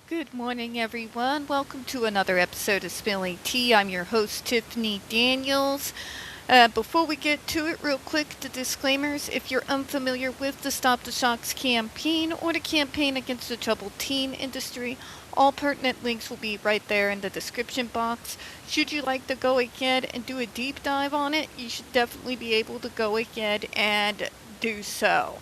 Good morning, everyone. Welcome to another episode of Spilling Tea. I'm your host, Tiffany Daniels. Before we get to it, real quick, the disclaimers. If you're unfamiliar with the Stop the Shocks campaign or the campaign against the troubled teen industry, all pertinent links will be right there in the description box. Should you like to go ahead and do a deep dive on it, you should definitely be able to go ahead and do so.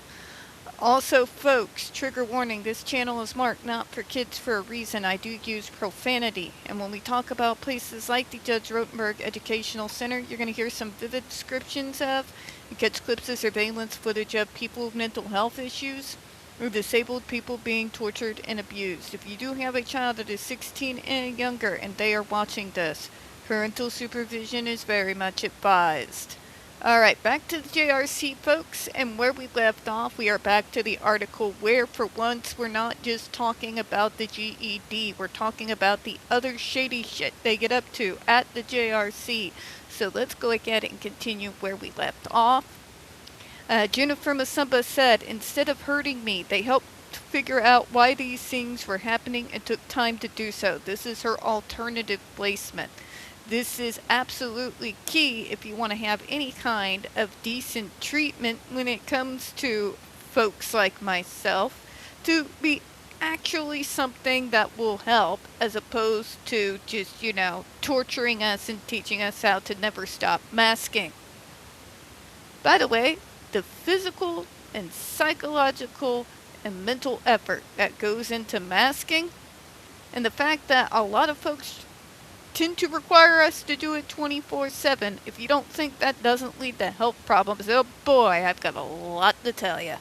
Also, folks, trigger warning, this channel is marked not for kids for a reason. I do use profanity, and when we talk about places like the Judge Rotenberg Educational Center, you're going to hear some vivid descriptions of, it gets clips of surveillance footage of people with mental health issues, or disabled people being tortured and abused. If you do have a child that is 16 and younger and they are watching this, parental supervision is very much advised. Alright, back to the JRC, folks, and where we left off, we are back to the article where, for once, we're not just talking about the GED, we're talking about the other shady shit they get up to at the JRC. So let's go ahead and continue where we left off. Jennifer Masumba said, instead of hurting me, they helped figure out why these things were happening and took time to do so. This is her alternative placement. This is absolutely key if you want to have any kind of decent treatment when it comes to folks like myself, to be actually something that will help as opposed to just, torturing us and teaching us how to never stop masking. By the way, the physical and psychological and mental effort that goes into masking, and the fact that a lot of folks tend to require us to do it 24/7. If you don't think that doesn't lead to health problems, oh boy, I've got a lot to tell you.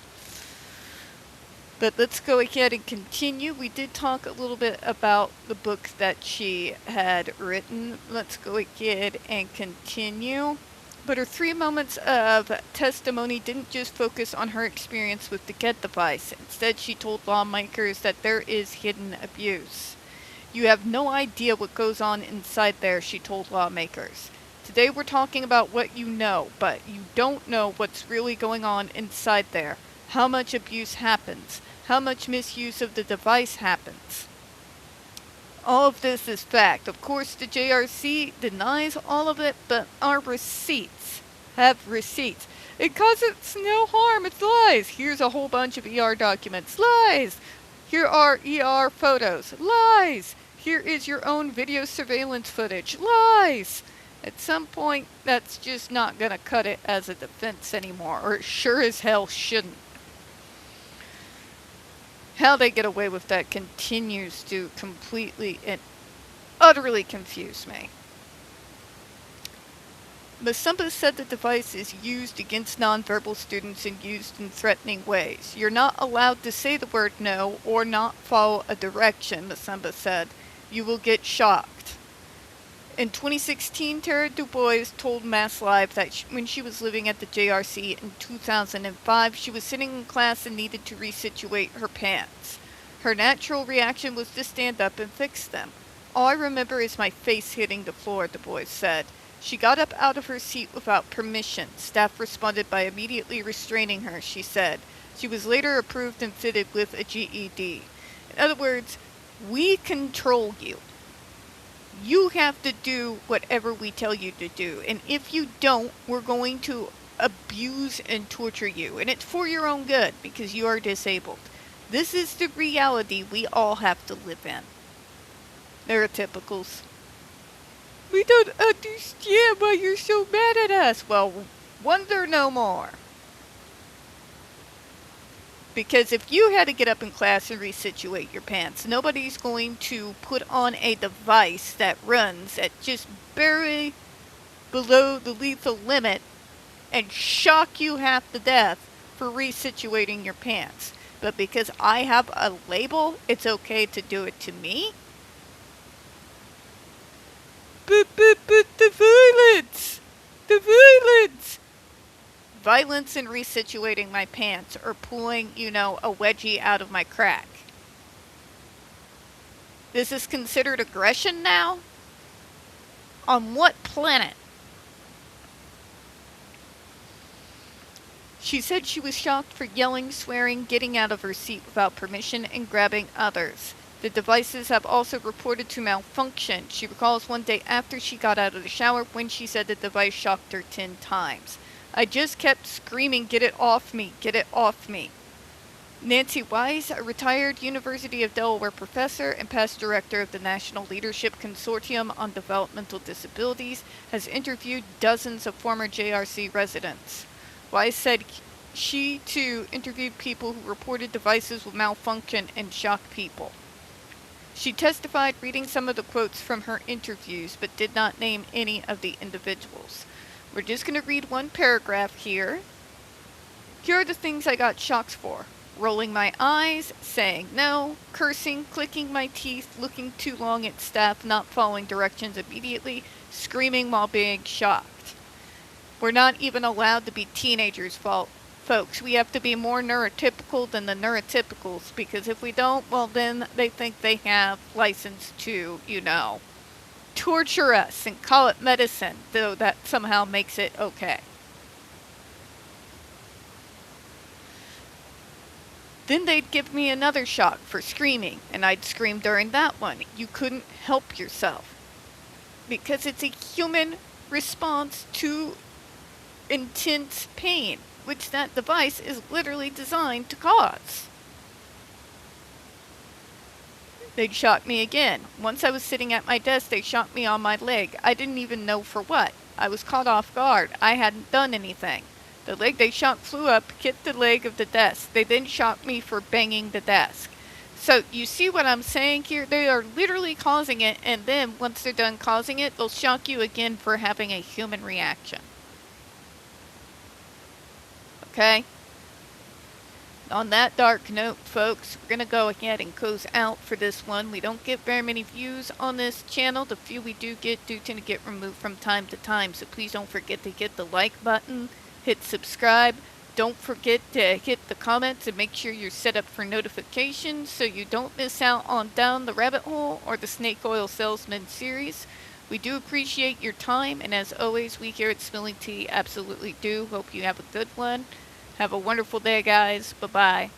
But let's go ahead and continue. We did talk a little bit about the book that she had written. Let's go ahead and continue. But her 3 moments of testimony didn't just focus on her experience with the GET device. Instead, she told lawmakers that there is hidden abuse. You have no idea what goes on inside there, she told lawmakers. Today we're talking about what you know, but you don't know what's really going on inside there. How much abuse happens. How much misuse of the device happens. All of this is fact. Of course, the JRC denies all of it, but our receipts have receipts. It causes no harm. It's lies. Here's a whole bunch of ER documents. Lies. Here are ER photos. Lies. Here is your own video surveillance footage. Lies. At some point, that's just not going to cut it as a defense anymore, or it sure as hell shouldn't. How they get away with that continues to completely and utterly confuse me. Masumba said the device is used against nonverbal students and used in threatening ways. You're not allowed to say the word no or not follow a direction, Masumba said. You will get shocked. In 2016, Tara DuBois told Mass Live that when she was living at the JRC in 2005, she was sitting in class and needed to resituate her pants. Her natural reaction was to stand up and fix them. All I remember is my face hitting the floor, DuBois said. She got up out of her seat without permission. Staff responded by immediately restraining her, she said. She was later approved and fitted with a GED. In other words, we control you. You have to do whatever we tell you to do. And if you don't, we're going to abuse and torture you. And it's for your own good because you are disabled. This is the reality we all have to live in. Neurotypicals. We don't understand why you're so mad at us. Well, wonder no more. Because if you had to get up in class and resituate your pants, nobody's going to put on a device that runs at just barely below the lethal limit and shock you half to death for resituating your pants. But because I have a label, it's okay to do it to me? But the violence! The violence! Violence in resituating my pants or pulling, a wedgie out of my crack. This is considered aggression now? On what planet? She said she was shocked for yelling, swearing, getting out of her seat without permission, and grabbing others. The devices have also reported to malfunction. She recalls one day after she got out of the shower when she said the device shocked her 10 times. I just kept screaming, "Get it off me, get it off me." Nancy Wise, a retired University of Delaware professor and past director of the National Leadership Consortium on Developmental Disabilities, has interviewed dozens of former JRC residents. Wise said she, too, interviewed people who reported devices would malfunction and shock people. She testified reading some of the quotes from her interviews, but did not name any of the individuals. We're just going to read one paragraph here. Here are the things I got shocks for: rolling my eyes, saying no, cursing, clicking my teeth, looking too long at staff, not following directions immediately, screaming while being shocked. We're not even allowed to be teenagers, folks. We have to be more neurotypical than the neurotypicals, because if we don't, well, then they think they have license to, torture us and call it medicine, though that somehow makes it okay. Then they'd give me another shock for screaming, and I'd scream during that one. You couldn't help yourself, because it's a human response to intense pain, which that device is literally designed to cause. They'd shock me again. Once I was sitting at my desk, they shocked me on my leg. I didn't even know for what. I was caught off guard. I hadn't done anything. The leg they shocked flew up, hit the leg of the desk. They then shocked me for banging the desk. So you see what I'm saying here? They are literally causing it, and then once they're done causing it, they'll shock you again for having a human reaction. Okay? On that dark note, folks, we're going to go ahead and close out for this one. We don't get very many views on this channel. The few we do get do tend to get removed from time to time, so please don't forget to hit the like button, hit subscribe. Don't forget to hit the comments and make sure you're set up for notifications so you don't miss out on Down the Rabbit Hole or the Snake Oil Salesman series. We do appreciate your time, and as always, we here at Spilling Tea absolutely do. Hope you have a good one. Have a wonderful day, guys. Bye-bye.